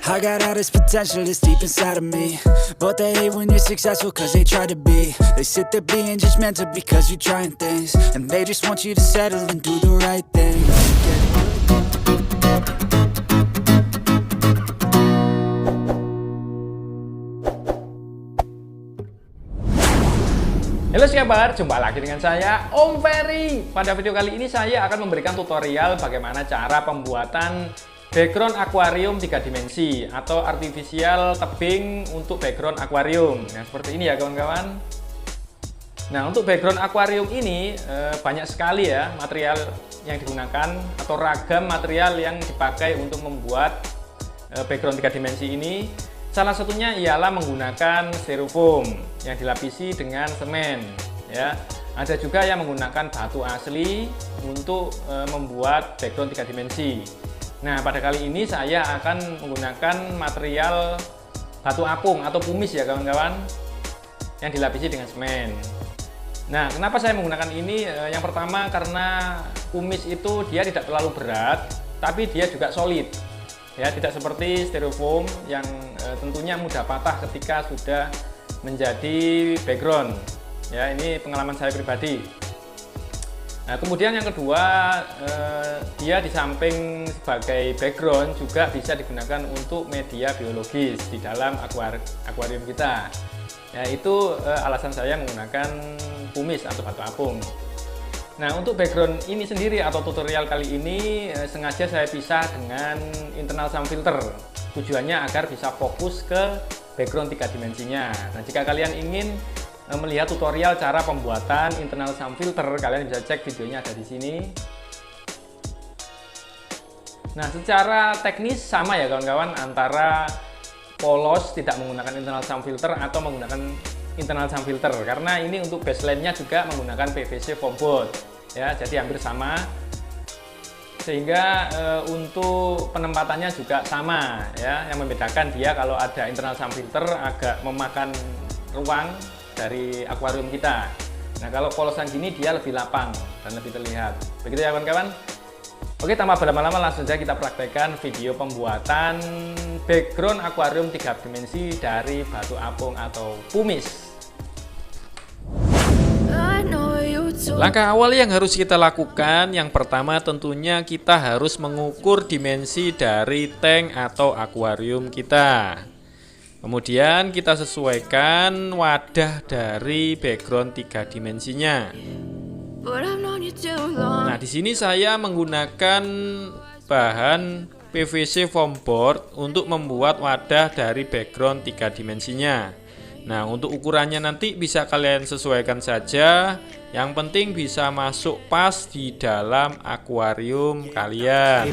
I got all this potential that's deep inside of me, but they hate when you're successful cause they try to be. They sit there being judgmental because you're trying things, and they just want you to settle and do the right thing. Halo sahabat, jumpa lagi dengan saya Om Ferry. Pada video kali ini saya akan memberikan tutorial bagaimana cara pembuatan background akuarium 3 dimensi atau artificial tebing untuk background akuarium. Nah, seperti ini ya kawan-kawan. Nah, untuk background akuarium ini banyak sekali ya material yang digunakan atau ragam material yang dipakai untuk membuat background 3 dimensi ini. Salah satunya ialah menggunakan styrofoam yang dilapisi dengan semen ya. Ada juga yang menggunakan batu asli untuk membuat background 3 dimensi. Nah, pada kali ini saya akan menggunakan material batu apung atau pumis ya kawan-kawan, yang dilapisi dengan semen. Nah, kenapa saya menggunakan ini? Yang pertama karena pumis itu dia tidak terlalu berat, tapi dia juga solid. Ya, tidak seperti styrofoam yang tentunya mudah patah ketika sudah menjadi background. Ya, ini pengalaman saya pribadi. Nah, kemudian yang kedua, dia di samping sebagai background juga bisa digunakan untuk media biologis di dalam akuarium kita. Ya, itu alasan saya menggunakan pumis atau batu apung. Nah, untuk background ini sendiri atau tutorial kali ini sengaja saya pisah dengan internal sound filter. Tujuannya agar bisa fokus ke background 3 dimensinya. Nah, jika kalian ingin melihat tutorial cara pembuatan internal sound filter, kalian bisa cek videonya ada di sini. Nah, secara teknis sama ya kawan-kawan antara polos tidak menggunakan internal sound filter atau menggunakan internal sound filter, karena ini untuk baseline-nya juga menggunakan PVC foam board ya, jadi hampir sama. Sehingga untuk penempatannya juga sama ya. Yang membedakan dia kalau ada internal sound filter agak memakan ruang dari akuarium kita. Nah, kalau polosan gini dia lebih lapang dan lebih terlihat. Begitu ya kawan-kawan. Oke, tanpa berlama-lama langsung saja kita praktekkan video pembuatan background akuarium 3 dimensi dari batu apung atau pumis. Langkah awal yang harus kita lakukan, yang pertama tentunya kita harus mengukur dimensi dari tank atau akuarium kita. Kemudian kita sesuaikan wadah dari background 3 dimensinya. Nah, di sini saya menggunakan bahan PVC foam board untuk membuat wadah dari background 3 dimensinya. Nah, untuk ukurannya nanti bisa kalian sesuaikan saja. Yang penting bisa masuk pas di dalam akuarium kalian.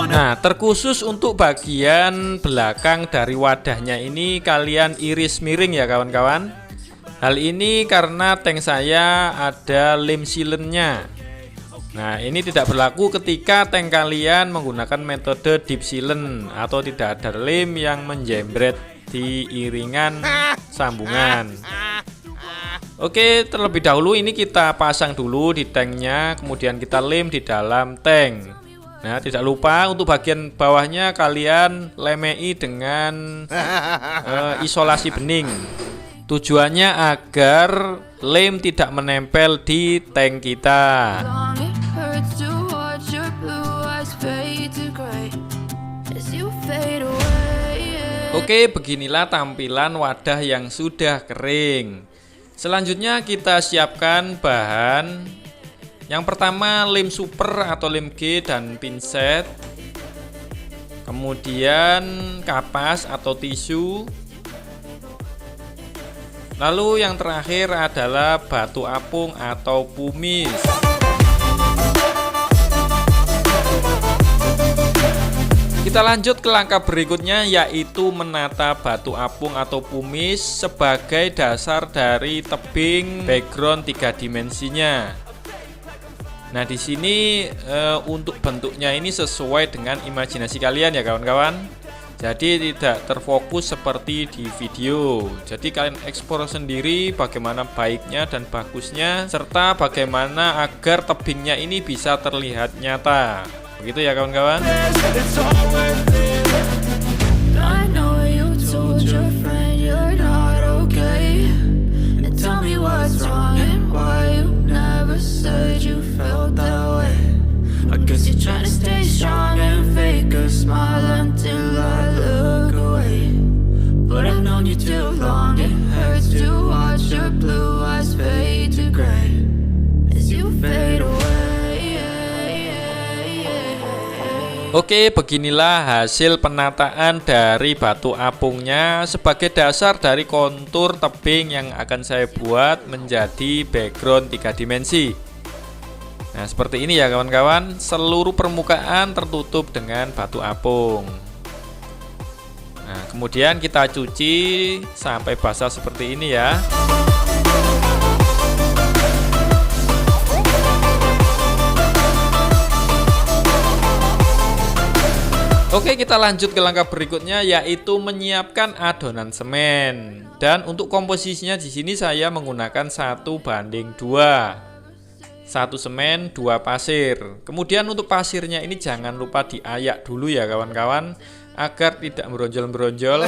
Nah, terkhusus untuk bagian belakang dari wadahnya ini kalian iris miring ya kawan-kawan. Hal ini karena tank saya ada lem sealant-nya. Nah, ini tidak berlaku ketika tank kalian menggunakan metode deep sealant atau tidak ada lem yang menjembret di iringan sambungan. Oke, terlebih dahulu ini kita pasang dulu di tanknya, kemudian kita lem di dalam tank. Nah, tidak lupa untuk bagian bawahnya kalian lemei dengan isolasi bening. Tujuannya agar lem tidak menempel di tank kita. Oke, beginilah tampilan wadah yang sudah kering. Selanjutnya kita siapkan bahan. Yang pertama lem super atau lem G dan pinset. Kemudian kapas atau tisu. Lalu yang terakhir adalah batu apung atau Kita lanjut ke langkah berikutnya, yaitu menata batu apung atau pumice sebagai dasar dari tebing background 3 dimensinya. Nah, di sini untuk bentuknya ini sesuai dengan imajinasi kalian ya kawan-kawan. Jadi tidak terfokus seperti di video. Jadi kalian eksplor sendiri bagaimana baiknya dan bagusnya, serta bagaimana agar tebingnya ini bisa terlihat nyata. Begitu ya kawan-kawan. Oke, beginilah hasil penataan dari batu apungnya sebagai dasar dari kontur tebing yang akan saya buat menjadi background 3 dimensi. Nah, seperti ini ya kawan-kawan, seluruh permukaan tertutup dengan batu apung. Nah, kemudian kita cuci sampai basah seperti ini ya. Oke, kita lanjut ke langkah berikutnya, yaitu menyiapkan adonan semen. Dan untuk komposisinya di sini saya menggunakan 1:2. 1 semen, 2 pasir. Kemudian untuk pasirnya ini jangan lupa diayak dulu ya kawan-kawan, agar tidak meronjol-meronjol,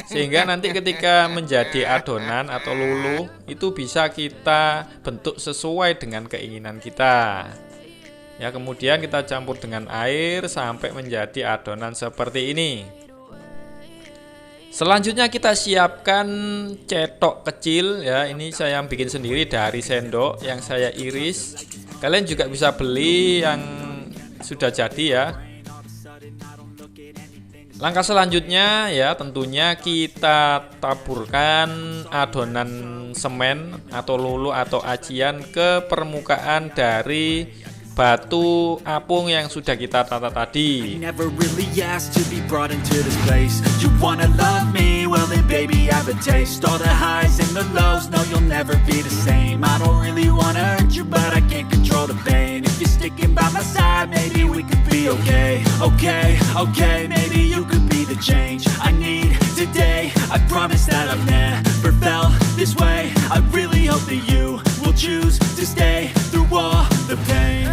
sehingga nanti ketika menjadi adonan atau luluh itu bisa kita bentuk sesuai dengan keinginan kita. Ya, kemudian kita campur dengan air sampai menjadi adonan seperti ini. Selanjutnya kita siapkan cetok kecil ya. Ini saya yang bikin sendiri dari sendok yang saya iris. Kalian juga bisa beli yang sudah jadi ya. Langkah selanjutnya ya, tentunya kita taburkan adonan semen atau lulu atau acian ke permukaan dari batu apung yang sudah kita tata tadi. Never really asked to be brought into this place. You wanna love me? Well then baby I have a taste. All the highs and the lows, no you'll never be the same. I don't really wanna hurt you but I can't control the pain. If you're sticking by my side, maybe we could be okay. Okay, maybe you could be the change I need today. I promise that I've never felt this way. I really hope that you will choose to stay through all the pain.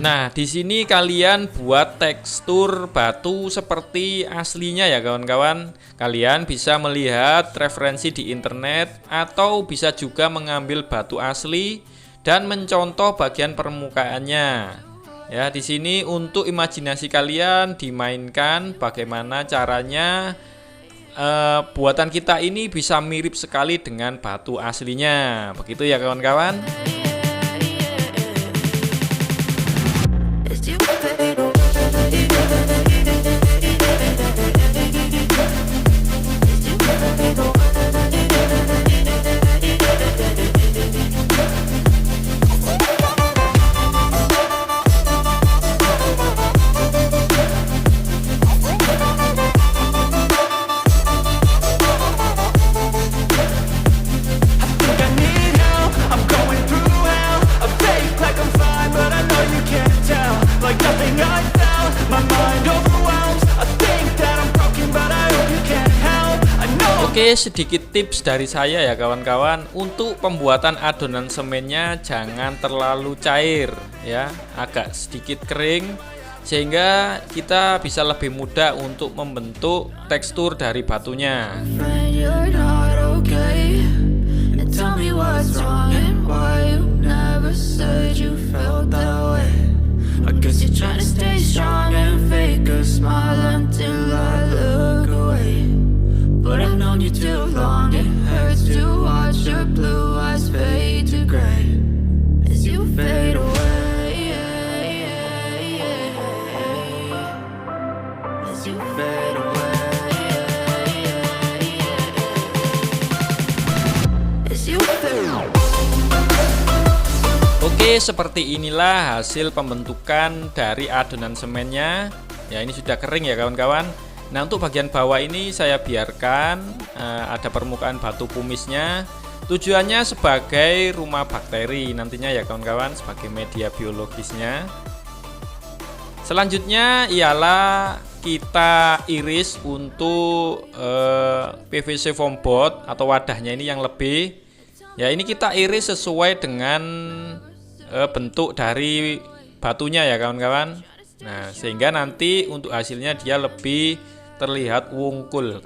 Nah, di sini kalian buat tekstur batu seperti aslinya ya kawan-kawan. Kalian bisa melihat referensi di internet atau bisa juga mengambil batu asli dan mencontoh bagian permukaannya. Ya, di sini untuk imajinasi kalian dimainkan bagaimana caranya buatan kita ini bisa mirip sekali dengan batu aslinya. Begitu ya kawan-kawan. Oke, sedikit tips dari saya ya kawan-kawan. Untuk pembuatan adonan semennya jangan terlalu cair ya, agak sedikit kering sehingga kita bisa lebih mudah untuk membentuk tekstur dari batunya. But I've known you too long. It hurts to watch your blue eyes fade to gray as you fade away. As you fade away. Oke, Oke, seperti inilah hasil pembentukan dari adonan semennya. Ya, ini sudah kering ya kawan-kawan. Nah, untuk bagian bawah ini saya biarkan ada permukaan batu kumisnya. Tujuannya sebagai rumah bakteri nantinya ya kawan-kawan, sebagai media biologisnya. Selanjutnya ialah kita iris untuk PVC foam board atau wadahnya ini yang lebih. Ya, ini kita iris sesuai dengan bentuk dari batunya ya kawan-kawan. Nah, sehingga nanti untuk hasilnya dia lebih terlihat wungkul.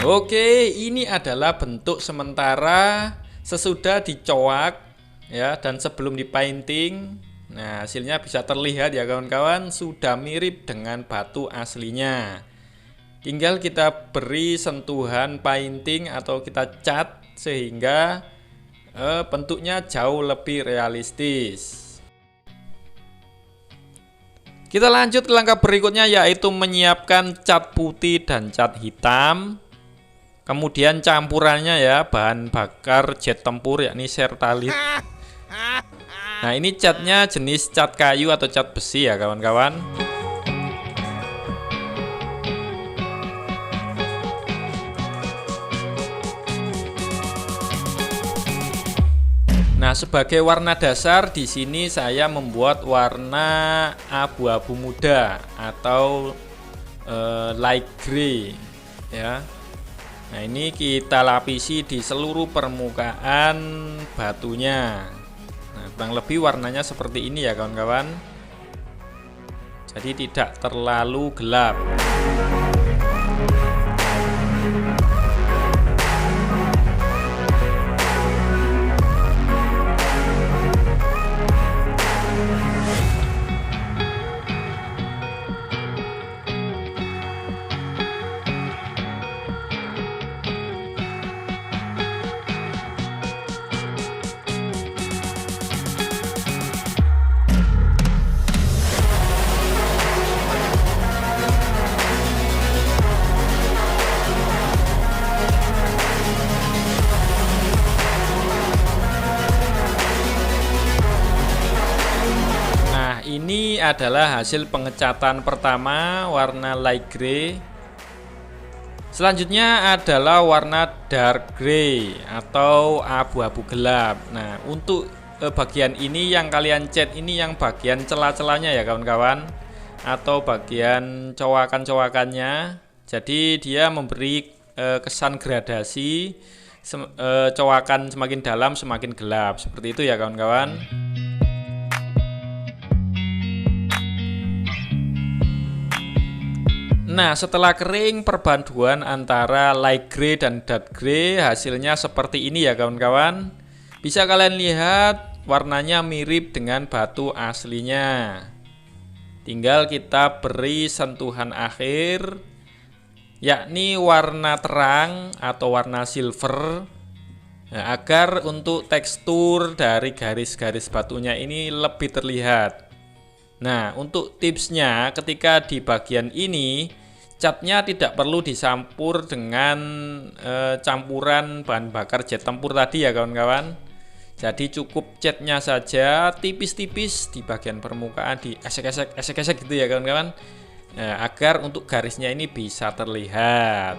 Oke, ini adalah bentuk sementara sesudah dicoak ya dan sebelum dipainting. Nah, hasilnya bisa terlihat ya kawan-kawan, sudah mirip dengan batu aslinya. Tinggal kita beri sentuhan painting atau kita cat sehingga bentuknya jauh lebih realistis. Kita lanjut ke langkah berikutnya, yaitu menyiapkan cat putih dan cat hitam. Kemudian campurannya ya, bahan bakar jet tempur yakni sertalit. Nah, ini catnya jenis cat kayu atau cat besi ya kawan-kawan. Nah, sebagai warna dasar di sini saya membuat warna abu-abu muda atau light gray ya. Nah, ini kita lapisi di seluruh permukaan batunya. Nah, kurang lebih warnanya seperti ini ya kawan-kawan. Jadi tidak terlalu gelap. Ini adalah hasil pengecatan pertama warna light gray. Selanjutnya adalah warna dark gray atau abu-abu gelap. Nah, untuk bagian ini yang kalian cat ini yang bagian celah-celahnya ya kawan-kawan, atau bagian cowakan-cowakannya. Jadi dia memberi kesan gradasi, cowakan semakin dalam semakin gelap, seperti itu ya kawan-kawan. Nah, setelah kering perpaduan antara light gray dan dark gray, hasilnya seperti ini ya kawan-kawan. Bisa kalian lihat warnanya mirip dengan batu aslinya. Tinggal kita beri sentuhan akhir, yakni warna terang atau warna silver, nah, agar untuk tekstur dari garis-garis batunya ini lebih terlihat. Nah, untuk tipsnya ketika di bagian ini catnya tidak perlu dicampur dengan campuran bahan bakar jet tempur tadi ya kawan-kawan. Jadi cukup catnya saja tipis-tipis di bagian permukaan, di esek-esek gitu ya kawan-kawan, agar untuk garisnya ini bisa terlihat.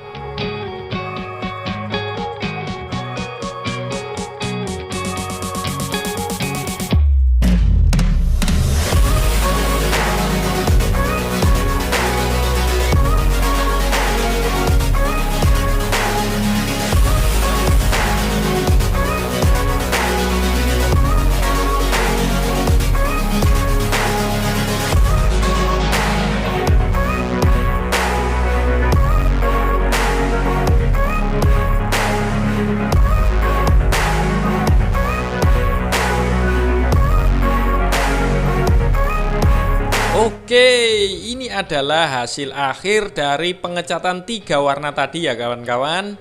ini adalah hasil akhir dari pengecatan 3 warna tadi ya kawan-kawan.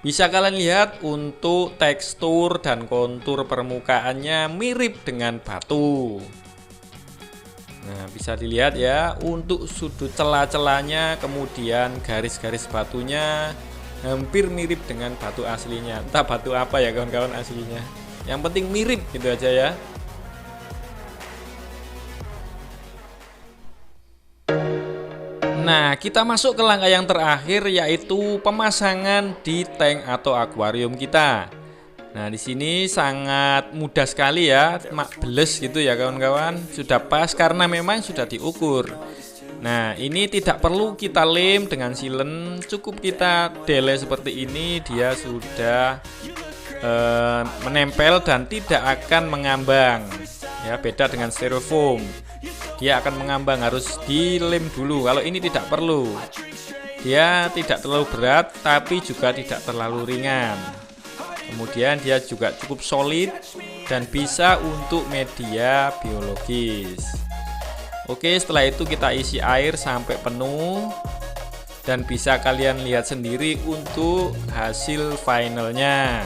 Bisa kalian lihat untuk tekstur dan kontur permukaannya mirip dengan batu. Nah, bisa dilihat ya, untuk sudut celah-celahnya, kemudian garis-garis batunya hampir mirip dengan batu aslinya. Entah batu apa ya kawan-kawan aslinya. Yang penting mirip gitu aja ya. Nah, kita masuk ke langkah yang terakhir, yaitu pemasangan di tank atau akuarium kita. Nah, di sini sangat mudah sekali ya, beles gitu ya kawan-kawan. Sudah pas karena memang sudah diukur. Nah, ini tidak perlu kita lem dengan silen, cukup kita dele seperti ini, dia sudah menempel dan tidak akan mengambang. Ya, beda dengan styrofoam. Dia akan mengambang, harus dilem dulu. Kalau ini tidak perlu. Dia tidak terlalu berat tapi juga tidak terlalu ringan. Kemudian dia juga cukup solid dan bisa untuk media biologis. Oke, setelah itu kita isi air sampai penuh dan bisa kalian lihat sendiri untuk hasil finalnya.